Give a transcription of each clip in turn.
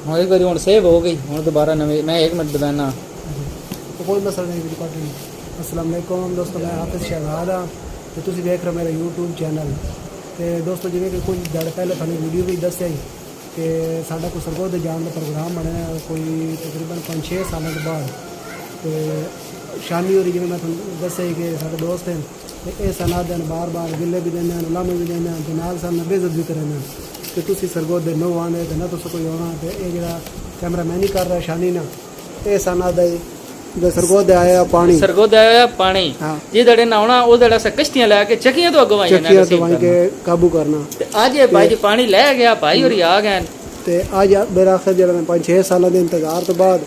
हाँ एक बार हूँ सेव हो गई हूँ दोबारा नवी मैं 1 मिनट दबाना तो कोई मसला नहीं बिल्कुल नहीं। अस्सलाम वालेकुम दोस्तों, मैं हाफिज़ शहजाद हाँ तो तुम देख रहे हो मेरा यूट्यूब चैनल। तो दोस्तों जिवें कि कुछ दिन पहले थानू वीडियो भी दस्या ही कि साडा कोई सरगोधे जाने का प्रोग्राम बनया कोई तकरीबन 5-6 सालों के बाद। तो शानी होरी जिवें मैं तुहानू दस्या ही कि साडे दोस्त हैं तो ये सलाह देन बार बार गिले भी देने लामे भी देने ते नाल सामने बेइज्जत भी करने कि तुसी सरगोधे नो आने ते ना तुस कोई आना। तो ये जो कैमरा मैं नहीं कर रहा शानी ना ये सना दे सरगोधे आया पानी सरगोधे आया पानी जी दड़े नावना वो दड़ा से कश्तियां लेके चकियां तो अगवाई चकियां तो वहीं के काबू करना। आज ये भाई जी पानी ले गया भाई और आ गए ते आज मेरा आखिर जरा 5-6 साल के इंतजार तो बाद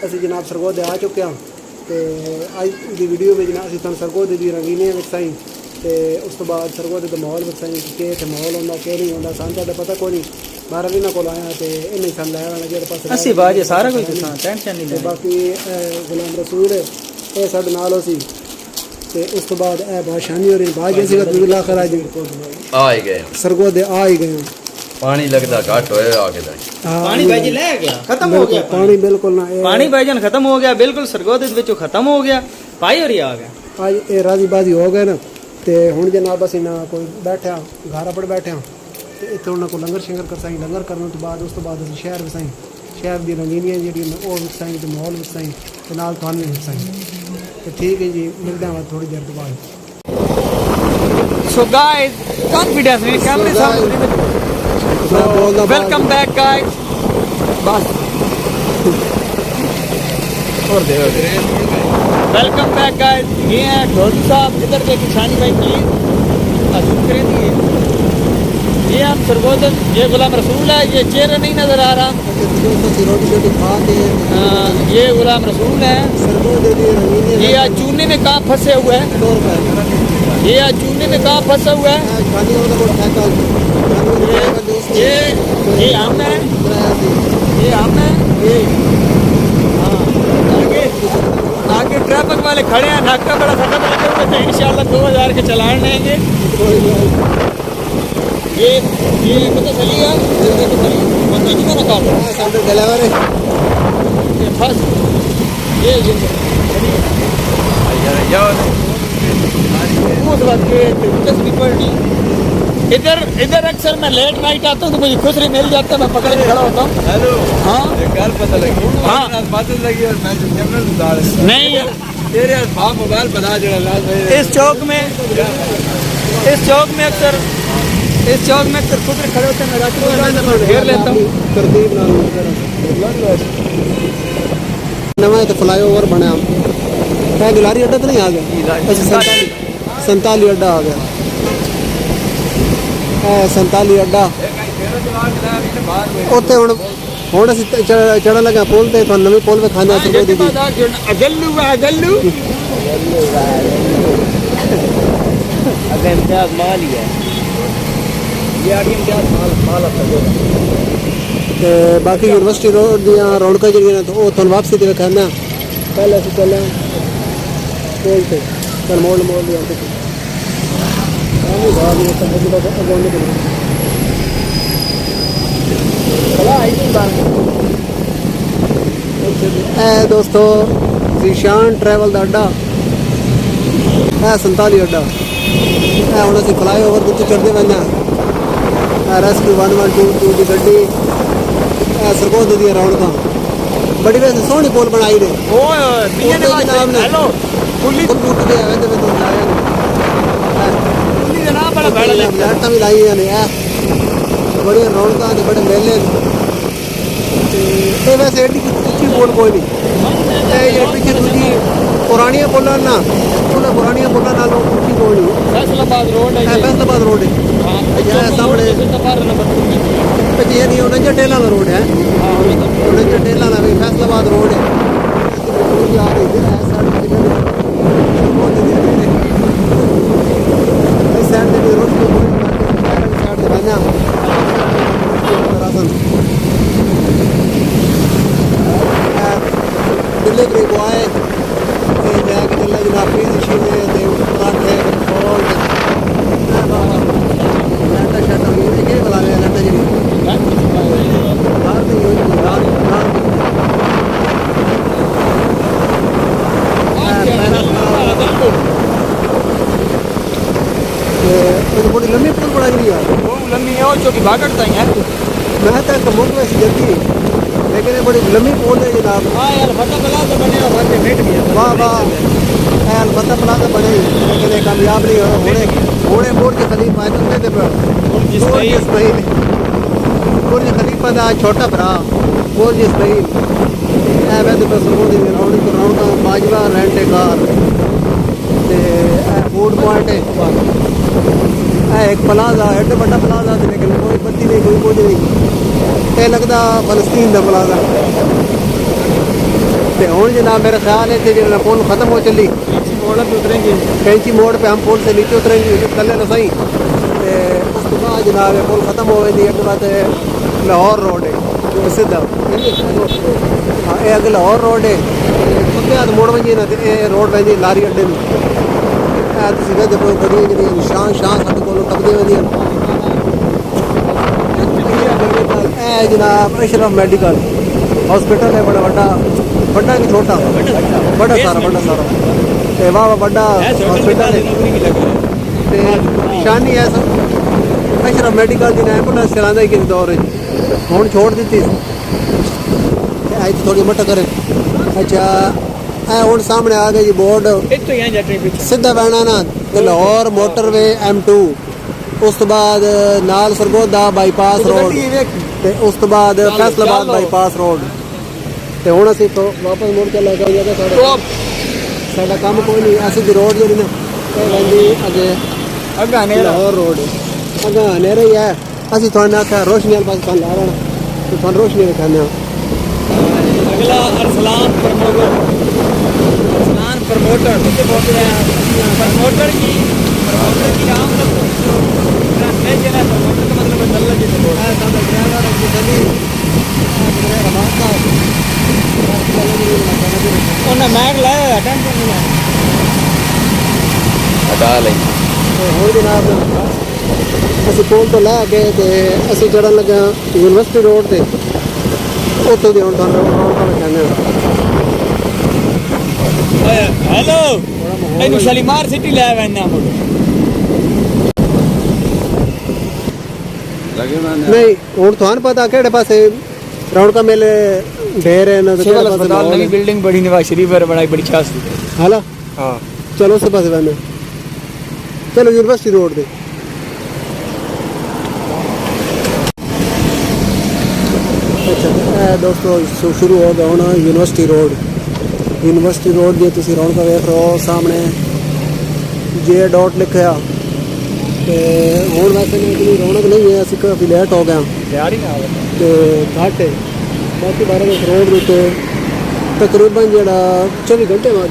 असं जनाब सरगोधे आ चुके हैं। तो अज की वीडियो में जनाब असं सरगोधे की रंगीनियां विखसाई तो उस तो बाद सरगोधे का माहौल विखसाई कि इतने माहौल होंगे कि नहीं होंगे सन तो पता कोई नहीं। बारह भी को आया तो इन्हें सन लैया जेह्ड़े पास अस्सी बाज सारा कुछ टेंशन नहीं। बाकी गुलाम रसूल ये साढ़े नाल सी ते उस तो बाद ए बादशाही हो रही बाद जैसे बिल्ला खरा जी आ ही गए सरगोधे आ ही गए पानी लगदा घट होए आके दा पानी भाई जी ले गया खत्म हो गया पानी बिल्कुल ना पानी भाईजान खत्म हो गया बिल्कुल सरगोधे विचों खत्म हो गया भाई और आ गया आज ये राजी बाजी हो गए ना। तो हुण जनाब असीं ना कोई बैठा घर पर बैठे तो इत्थे उन्हां को लंगर शंगर करसाई लंगर करने तो बाद उस तो बाद असीं शहर वसाई शहर दी रंगीनियां जेहड़ियां वो विखसाई ते माहौल विखसाई ते नाल तुहानूं भी विखसाई। तो ठीक है जी मिलते हैं थोड़ी देर बाद। So guys, confidence में कैमरे सामने वेलकम बैक गाइस बस और दे वेलकम बैक गाइस ये है ढोलू साहब इधर देखिए शानी भाई प्लीज शुक्रिया दिए। ये हम सरगोधे ये गुलाम रसूल है ये चेहरा नहीं नजर आ रहा ये गुलाम रसूल है ये आज चूने में कहाँ फंसे हुए हैं ये आज चूने में कहाँ फंसा हुआ है ये हम है ये हम है हाँ आगे ट्रैफिक वाले खड़े हैं नाका बड़ा खत्म लगे हुए थे इंशाल्लाह 2000 के चलान लेंगे। ये पता चलिएगा ड्राइवर है फर्स्ट ये इधर इधर अक्सर मैं लेट नाइट आता हूँ तो मुझे खुसरी मिल जाता है मैं पकड़ के खड़ा होता हूँ। हेलो हाँ घर पता लगी हाँ बात लगी और मैं नहीं तेरे मोबाइल बता इस चौक में अक्सर खुद खड़े होते हैं मैं घेर लेता हूँ। नवा तो फ्लाई ओवर बना दुलारी अड्डा तो नहीं आ गया अच्छा 47 अड्डा आ गया 47 अड्डा उत्ते हुण असीं चढ़न लगे पुल ते नवीं पुल पे खाने माल ही है ते बाकी यूनिवर्सिटी रोड दियां रौनकां जेहड़ियां तो वो तुहानूं वापसी ते विखाना पहले असीं चले पुल ते चल मोड़ दियां दोस्तों जीशान ट्रैवल का अड्डा है 47 अड्डा है हम असी फ्लाई ओवर के चढ़ते पे रेस्क्यू 112 की गड्डी सरगोधे दी रौनकां बड़ी वैसे सोहनी पुल बनाई ने लाइटां भी लाई ने बड़ी रौनकां बड़े मेले वैसे एडी उच्ची पुल कोई नहीं पीछे दूसरी पुरानिया पुल ना उन्हें पुरानिया पुलों नालों उच्ची कोई नहीं फैसलाबाद रोड है सामने ये नहीं उन्हें टेला रोड है उन्हें टेला भी फैसलाबाद रोड है डिलीवरी बॉय बैग चले जनाब शीले पराठे लाटा शाटा बना लिया लाटा जी बाहर लम्बी है और चौकी भागड़ता है यार मैं तक मुल्क में जल्दी लेकिन ये बड़ी लंबी पोल है जनाब। हाँ यार फटा प्लाजा बने और बातें बैठ गया वाह वाह अलबत्ता प्लाजा बने लेकिन ये कामयाब नहीं हो होने होने बुर्ज खलीफा है तुमने ते बुर्ज इस्माइल बुर्ज खलीफा दा छोटा भरा बुर्ज इस्माइल ए वैसे बस रोड दी रौनक बाजवा रेंटे कार ते फूड पॉइंट है एक प्लाजा एड बड़ा प्लाजा ते लेकिन कोई बत्ती नहीं कोई कुछ नहीं ये लगता फलस्तीन का प्लाजा ते हुण जनाब मेरा ख्याल है कि जो पुल खत्म हो चली मोड़ पे उतरेंगे कैंची मोड़ पे हम पुल से नीचे उतरेंगे थले ना सही ते उस तो बाद जनाब ये पुल खत्म हो गई अगे बाद लाहौर रोड है सीधा हाँ ये अगे लाहौर रोड है उसके बाद मुड़ वही ना ये रोड पैंदी लारी अड्डे में तुम कहते कोई गड्डियां जी शान शान साढ़े को टपदी वही जनाब अशरफ मेडिकल हॉस्पिटल है बड़ा बड़ा बड़ा कि छोटा बड़ा सारा ते वाह बड़ा हॉस्पिटल है ते निशानी है सब अशरफ मेडिकल जी ने एम्बुलेंस चलांदा ही किस दौर हुण छोड़ दी आज थोड़ी मट करे अच्छा ए हुण सामने आ गई जी बोर्ड सीधा बहना ना लाहौर मोटरवे M2 उस तो बाद नाल सरगोदा बाईपास रोड ते उस तो बाद फैसलाबाद बाईपास रोड ते हुण असीं तो वापस मुड़ के लगा जाएगा साडा काम कोई नहीं ऐसी दी रोड जेहड़ी ना वेंदी अगे अगा लाहौर रोड अगा नेरे ही है असीं तुहानू आख्या रोशनी वाले पास ला रहा तो तुहानू रोशनी दिखाने अगला अरसलान प्रमोटर प्रमोटर की आम उन्हें मैग लाया टेंशन नहीं है हटा लें हो जनाब असीं पुल तो लै गए ते असीं चढ़न लगे यूनिवर्सिटी रोड ते उत्तों दी हुण तुहानू रोड दिखाने हेलो इन्हू शालीमार सिटी ले आना नहीं हुण तुहानू पता केड़े पासे रौनका मेले ढेर है ना सिविल अस्पताल नवी बिल्डिंग बड़ी नवाज शरीफ पर बनाई बड़ी खास हाला हाँ चलो उस पासे बहने चलो यूनिवर्सिटी रोड दे अच्छा दोस्तों शुरू हो गया होना यूनिवर्सिटी रोड दी तुसी रौनक वेख रहे हो सामने जे डॉट लिखा हुण वैसे इतनी रौनक नहीं है असीं काफ़ी लेट हो गए तो घट है बाकी 12 रोड उत्ते तकरीबन जरा 24 घंटे बाद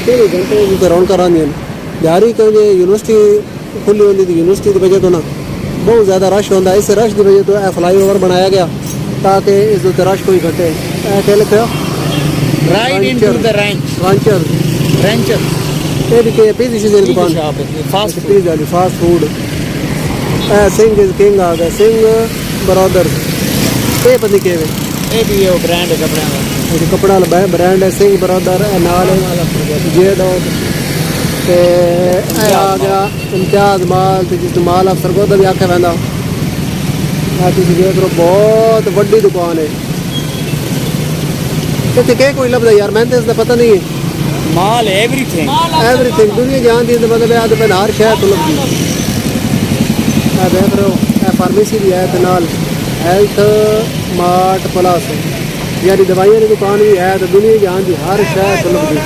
24 घंटे उत्ते रौनक रहिंदियां दिहाड़ी क्योंकि यूनिवर्सिटी खुली होंदी थी यूनिवर्सिटी की वजह तो ना बहुत ज़्यादा रश होंदा इस रश की वजह तो फ्लाई ओवर बनाया गया ताकि इस उत्ते रश कोई घटे क्या लिखा राइट इनटू द रेंचर ये भी के पिज़्ज़ा की दुकान फास्ट पिज़्ज़ा वाली fast food Singh is king आ गया सिंह ब्रदर्स ये पता के ये भी वो ब्रांड है कपड़े का कपड़ा वाला ब्रांड है सिंह ब्रदर नाल जे डॉट ते आ गया इम्तियाज माल ते जिस माल अफसर को भी आखे वैंदा तुम देख लो बहुत वड्डी दुकान है इतने क्या कोई लभदा यार मैंने तो इसका पता नहीं है माल एवरीथिंग दुनिया जान दी मतलब है तो हर शहर तो लगती देख रहे हो फार्मेसी भी है तो नाल हेल्थ मार्ट प्लस यानी दवाइयों की दुकान भी है तो दुनिया जान दी हर शहर तो लगती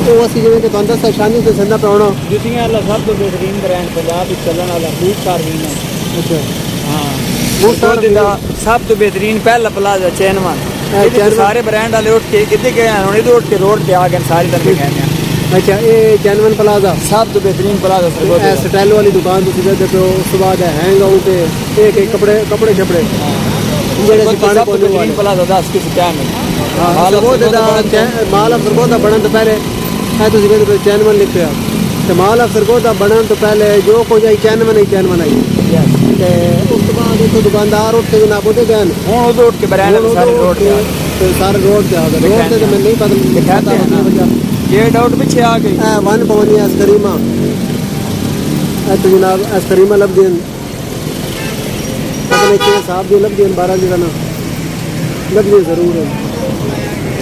तो असी जिवें कि तुहानू दस्सिया शानी ते संदा पाउणा जुतियां वाला सब तो बेहतरीन ब्रांड पंजाब विच चलण वाला बूट कारवीन है अच्छा हाँ बूट दा सब तो बेहतरीन पहला प्लाजा चैनवन सारे ब्रांड वाले उठ के कितने गए हैं उन्हें उठ के रोड पे आ गए सारी तरह कहने अच्छा ये चैनवन प्लाजा सब तो बेहतरीन प्लाजा स्टाइल वाली दुकान तुम कहते हो उस बाद हैंग आउट एक कपड़े छपड़े बेहतरीन प्लाजा 10 किस क्या में माल अफसर गोदा बनने तो पहले चैनवन लिखे तो माल अफसर गोदा बनने तो पहले जो कुछ आई चैनवन आई उस बाद एक दुकानदार उठ के जनाब उठे गए उठ के सारे रोड पे आ गए रोड से तो मैं नहीं पता ये डाउट पीछे आ गई वन पवनी करीमा तो जनाब एस्करीमा लभदी पता नहीं कि साहब दी लभदी 12 दी ना लभदी जरूर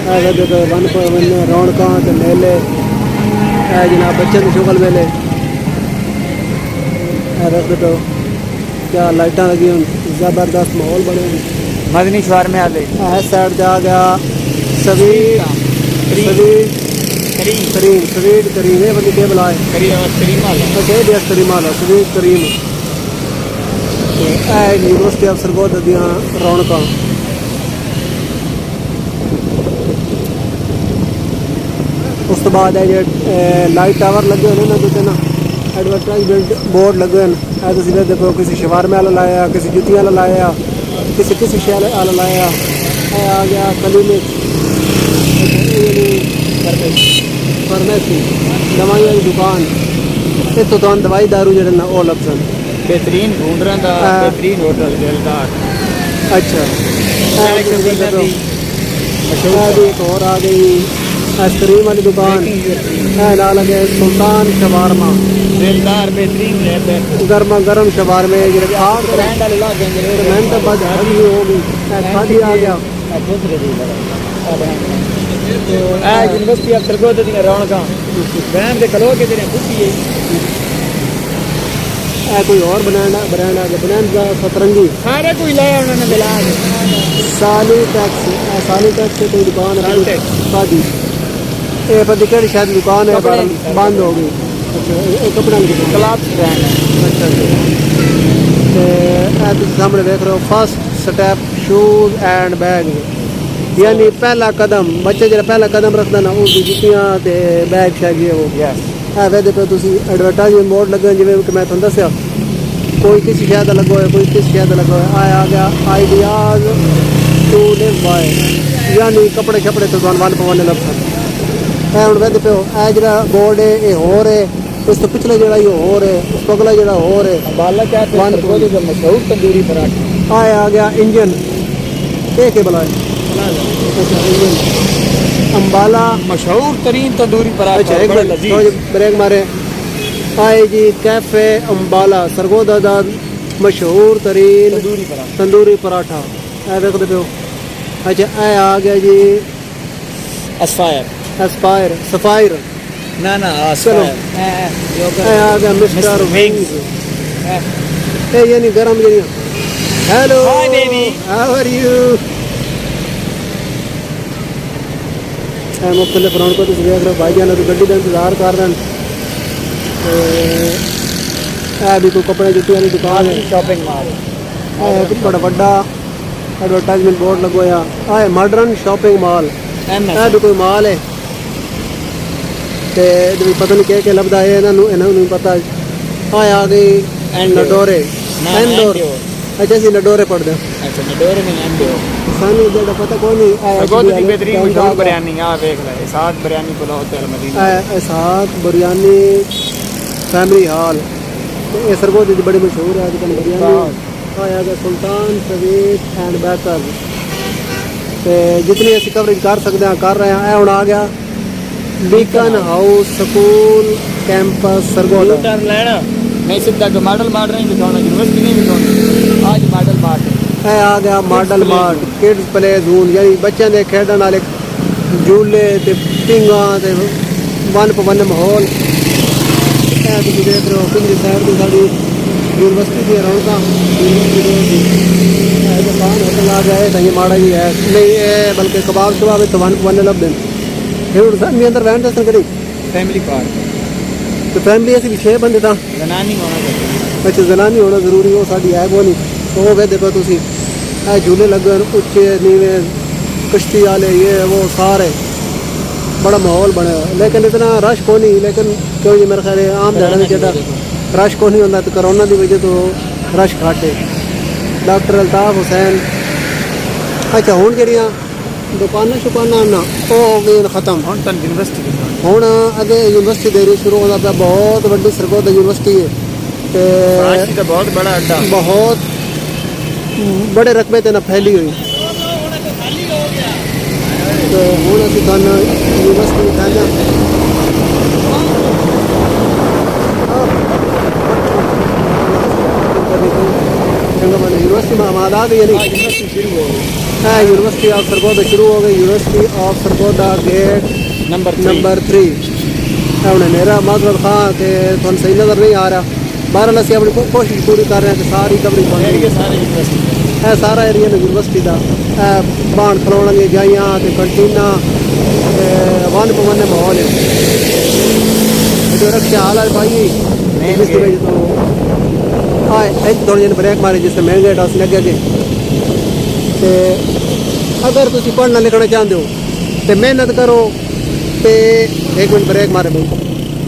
है देखो वन वन रौनकां ते मेले जनाब बच्चों के शुगल मेले रख दो क्या लाइटां लगी जबरदस्त माहौल बने मदनी शहर में आले इस साइड जा गया स्वीट स्वीट करीम स्वीट करीम ये बंदी के बुलाए करीम वाला अच्छा ये करीम वाला sweet Karim university of Sargodha दियां रौनकां उस तो बाद है लाइट टावर लगे हुए ना जितने ना एडवर्टाइजमेंट बोर्ड लगे हैं तुम देखो किसी शवारमे वाला लाया किसी जुत्ती वाला लाया किसी शे वाला लाया आ गया क्लिनिक फार्मेसी दवाइयों की दुकान इतों तो दवाई दारू जो ना वो लभसन बेहतरीन घूमरा दा बेहतरीन होटल दिलदार अच्छा एक और आ गई आइसक्रीम वाली दुकान ना लगे सुल्तान शवारमा दिलदार बेहतरीन गर्मा गर्म शवारमे आग ब्रांड वाले ला देंगे मिनट बाद हरी होगी खाली आ गया यूनिवर्सिटी ऑफ सरगोदा दी रौनकां ब्रांड दे कलो के तेरे खुशी है कोई और ब्रांड आ गया ब्रांड का सतरंगी सारे कोई लाया उन्होंने मिला साली टैक्स की कोई दुकान है शादी ये पता केड़ी शायद दुकान है बंद हो गई अच्छा कपड़ा की दुकान क्लास ब्रांड अच्छा तुम सामने देख रहे हो first step shoes and bag यानी पहला कदम बच्चे जो पहला कदम रखता ना उसकी जुत्तियां ते बैग शैग ये हो यस वेदे पे तुम एडवर्टाइजमेंट बोर्ड लगे जिमें कि मैं तुम दसिया कोई किसी शहर का लगा हो कोई किसी शहर का लगा हो आ गया आइडियाज टू लिव बाय यानी कपड़े शपड़े तो वन पवन लग सकते हूँ वेदे पे जो बोर्ड है ये हो रहे इस तो पिछले जो हो रहे उस तो अगला जो हो रहे बाला क्या मशहूर तंदूरी पराठा आ गया इंजन के बुलाए अम्बाला मशहूर तरीन तंदूरी पराठा अच्छा एक ब्रेक मारे आए जी कैफे अम्बाला सरगोदा दा मशहूर तरीन तंदूरी पराठा देख दे अच्छा आ गया जी एस्पायर सफायर ना चलो आ गया मिस्टर विंग्स ये नहीं गरम जी hello hi baby how are you मुख्तलिफ रौनकों को देख रहे हो भाईजान तो गड्डी का इंतजार कर रहे हैं भी कोई कपड़े जुत्ती वाली दुकान है शॉपिंग मॉल बड़ा बड़ा एडवर्टाइजमेंट बोर्ड लगवाया है मॉडर्न शॉपिंग मॉल भी कोई मॉल है तो पता नहीं क्या लभदा है इन्होंने नहीं पता आ गई नडोरे एंडोर अच्छा सी नडोरे पढ़ दे अच्छा नडोरे नहीं एंडोर सानू जेड़ा पता कोई नहीं सरगोदा दी बेहतरीन मशहूर बिरयानी आ देख ले साथ बिरयानी पुलाव होटल मदीना साथ बिरयानी फैमिली हॉल ये सरगोदा दी बड़ी मशहूर है आजकल बिरयानी आया गया सुल्तान स्वीट एंड बेकर जितनी असं कवरेज कर सकते हैं कर रहे हैं हुण आ गया beacon house school campus Sargodha turn लेना नहीं सीधा के मॉडल मार्ट नहीं दिखाना यूनिवर्सिटी नहीं दिखाना आज मॉडल मार्ट है आ गया model mart kids play zone यानी बच्चों के खेडन वाले झूले ते पिंगा ते वन पवन माहौल तुम देख रहे हो पिछली साइड की साड़ी यूनिवर्सिटी की रौनक दुकान होटल आ गया है माड़ा ही है नहीं बल्कि कबाब शबाब तो वन पवन लभ दें अंदर वैन दर्शन करी फैमिली पार्क तो फैमिली ऐसी भी 6 बंदे था जनानी होना चाहिए अच्छा जनानी होना जरूरी हो साड़ी है वो नहीं तो वो वे देखो तुम झूले लगे उच्चे नीवे कश्ती वाले ये वो सारे बड़ा माहौल बने लेकिन इतना रश को नहीं लेकिन क्यों जी मेरे ख्याल आम दिहाड़े में जेड़ा रश को नहीं होता तो कोरोना की वजह तो रश घट है डॉक्टर अल्ताफ हुसैन अच्छा हूँ जड़ियाँ दुकाना शुकाना ना वो हो गई खत्म ਹੁਣ ਤਾਂ ਯੂਨੀਵਰਸਿਟੀ ਦੀ ਹੁਣ ਅੱਗੇ ਯੂਨੀਵਰਸਿਟੀ ਦੇ ਰਹੀ ਸ਼ੁਰੂ ਹੁੰਦਾ ਪਿਆ ਬਹੁਤ ਵੱਡੀ ਸਰਗੋਦਾ ਯੂਨੀਵਰਸਿਟੀ ਹੈ ਤੇ ਫਰਾਂਸ ਦਾ ਬਹੁਤ ਬੜਾ ਅੱਡਾ ਬਹੁਤ ਬੜੇ ਰਕਬੇ ਤੇ ਨਾ ਫੈਲੀ ਹੋਈ ਤੇ ਹੁਣ ਅਸੀਂ ਤੁਹਾਨੂੰ ਯੂਨੀਵਰਸਿਟੀ ਦਿਖਾਣਾ यूनिवर्सिटी में हमारा आ गई है नहीं यूनिवर्सिटी शुरू हो गई है यूनिवर्सिटी ऑफ सरगोदा शुरू हो गई university of Sargodha gate number 3 हमने मेरा माजर खां के थोड़ा सही नज़र नहीं आ रहा बहरहाल असं अपनी कोशिश पूरी कर रहे हैं कि सारी कवरेज बन रही है सारा एरिया ने यूनिवर्सिटी का बाण खलोण दी जाइयां ते कंटीना वन पवन माहौल है जो रक्षा हाल है भाई जिसकी वजह तो थोड़ी जन ब्रेक मारे जिससे मेन गेट अस लगे गए ते अगर तुम पढ़ना लिखना चाहते हो तो मेहनत करो तो एक मिनट ब्रेक मारे भाई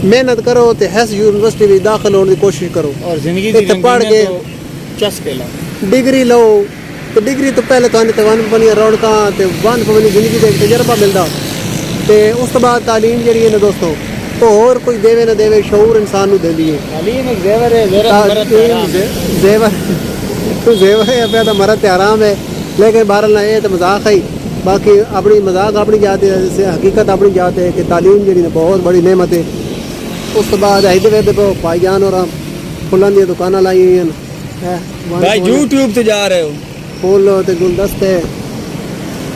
मेहनत करो तो हैस यूनिवर्सिटी में दाखिल होने की कोशिश करो और जिंदगी ते पढ़ के चस्के लो डिग्री लो तो डिग्री तो पहले तो वन पवनी रौनक तो वन पवनी जिंदगी का एक तजर्बा मिलता तो उस तो बाद तालीम जी है ना दोस्तों तो और कोई देवे ना देवे शऊर इंसान को देती है जेवर तो जेवर है पे तो मरद आराम है लेकिन बहरहाल ना ये तो मजाक है बाकी अपनी मजाक अपनी जात है जैसे हकीकत अपनी जात है कि तालीम जी ने बहुत बड़ी नेमत है उस तो बाद इधर देखो भाईजान और फुलों दी दुकान लाई हुई हैं भाई यूट्यूब से जा रहे हो फुल ते गुलदस्ते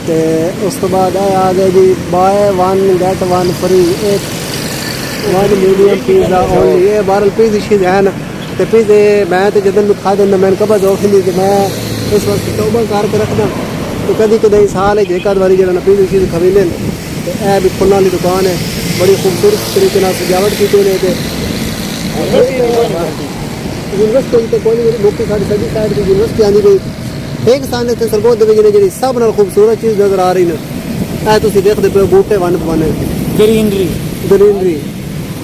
ते उस तो बाद आ गए जी buy one get one free एक वन मीडियम पिज़्ज़ा ओनली ये बारल पिज़्ज़ा चीज़ है ना तो पिज़्ज़े मैं तो जदन भी खा देना मैंने कब जोखिम दी कि मैं इस वक्त तौबा करके रखना तो कभी कभी साल है एक आध बारी जो पिज़्ज़ा चीज़ खरीद लें तो यह भी फुलों की दुकान है बड़ी खूबसूरत तरीके से सजावट की उन्हें यूनिवर्सिटी कोई मुख्य साड़ी सभी साइड की यूनिवर्सिटी आनी गई एक स्थान इतने सरगोदा में जी सब नाल खूबसूरत चीज़ नज़र आ रही है तुम देखते पे बूटे वन पवाने ग्रीनरी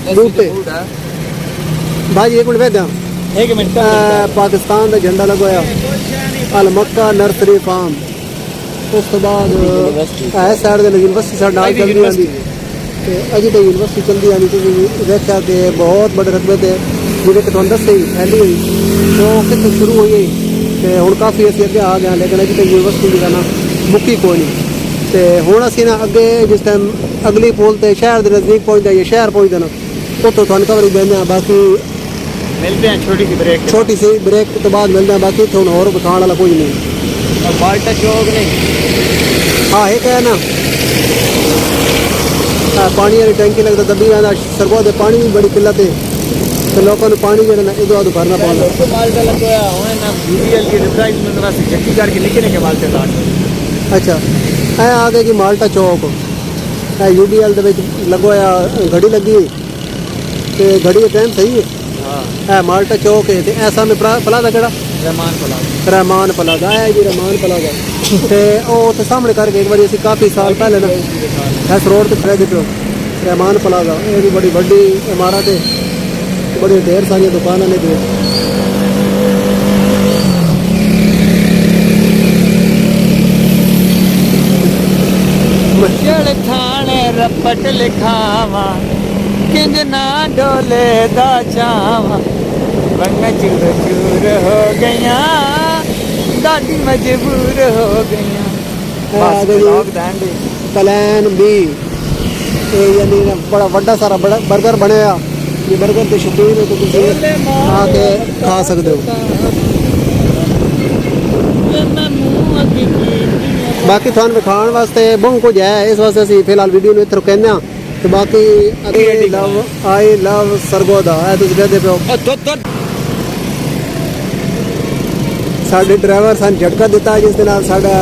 बूटे भाई एक मिनट बैठा एक मिनट पाकिस्तान का झंडा लगवाया अल मक्का नर्सरी फार्म उस तो बाद साइड यूनिवर्सिटी साइड नाल चलती आती अभी तो यूनिवर्सिटी चलती आनी देखा कि बहुत बड़े रकबे थे जिन्हें कि तुम दस ही फैली हुई तो कितने शुरू हुई तो हूँ काफ़ी असी अगे आ गए लेकिन अभी तक यूनिवर्सिटी की ना मुक्की कोई नहीं तो हूँ असी ना अगे जिस टाइम अगली पुल तो शहर के नज़दीक पहुँचते या शहर पहुँचते ना उतो थोड़ी कवरेज देंगे बाकी मिलते हैं छोटी सी ब्रेक तो बाद मिलते हैं बाकी इतने होर दिखाने वाला कोई नहीं माल्टा चौक नहीं हाँ एक है ना पानी वाली टैंकी लगता तभी आना सरगोदा पानी भी बड़ी किल्लत है तो लोगों को पानी जो है ना इधर उधर भरना पड़ता माल्टा लगवाया हुआ ना बीडीएल की एडवर्टाइजमेंट वास्ते चक्कीगढ़ के लिखे के माल्टे लाट अच्छा ऐ आ गए कि माल्टा चौक यूडीएल लगवाया घड़ी लगी तो घड़ी का टाइम सही है है माल्टा चौक है तो ऐसा में प्लाजा केड़ा रहमान प्लाजा है जी रहमान प्लाजा तो सामने करके एक बार अभी काफ़ी साल पहले ना इस रोड पर खड़े थे रहमान प्लाजा ये भी बड़ी बड़ी इमारत है बड़ी ढेर सारी दुकान ने दी थाने रपट लिखावा किंज ना डोले दा चावा बंग चूर चूर हो गया दादी मजबूर हो गया प्लान बी यानी बड़ा वड्डा सारा बड़ा बर्गर बनया ये बर्गर के शौकीन हो तो तुम आके खा सकते हो बाकी थान विखाण वास्ते बहुत कुछ है इस वास्ते असी फिलहाल वीडियो में इतना कहने तो बाकी आई लव सरगोदा है तुम कहते पे साढ़े ड्राइवर सन झटका दिता जिस दिन साढ़ा